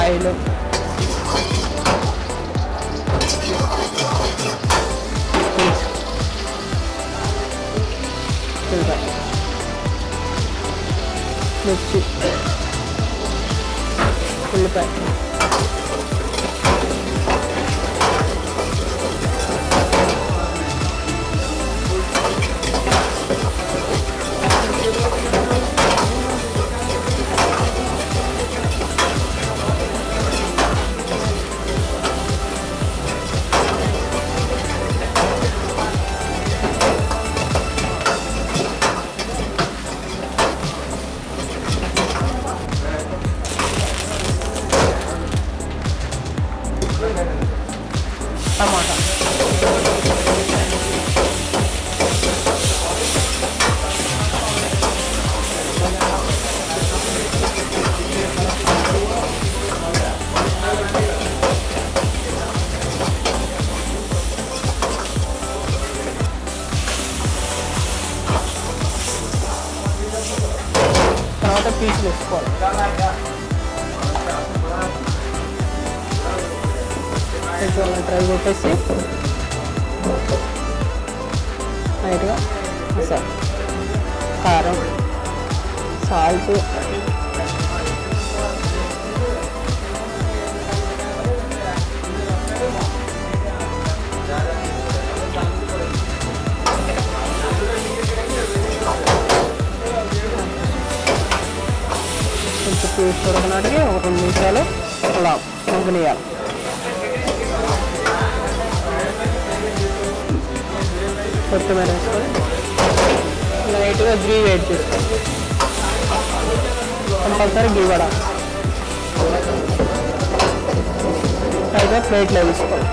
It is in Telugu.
ఆయిల్, మిర్చి, ఉల్లిపాయ, టమాటా, తర్వాత పీసులు వేసుకోవాలి. కొంచెం ట్రై కొట్టేసి లైట్గా మసాలా, కారం, సాల్ట్, కొంచెం పీస్ ఉడకనాటికి ఒక 2 నిమిషాలు అలా మగ్గనియాలి. కొత్తిమీర వేసుకొని లైట్గా గీ వేడి చేసుకోవాలి. కంపల్సరీ గీ పడాలి. లైట్గా ప్లేట్లో వేసుకోవాలి.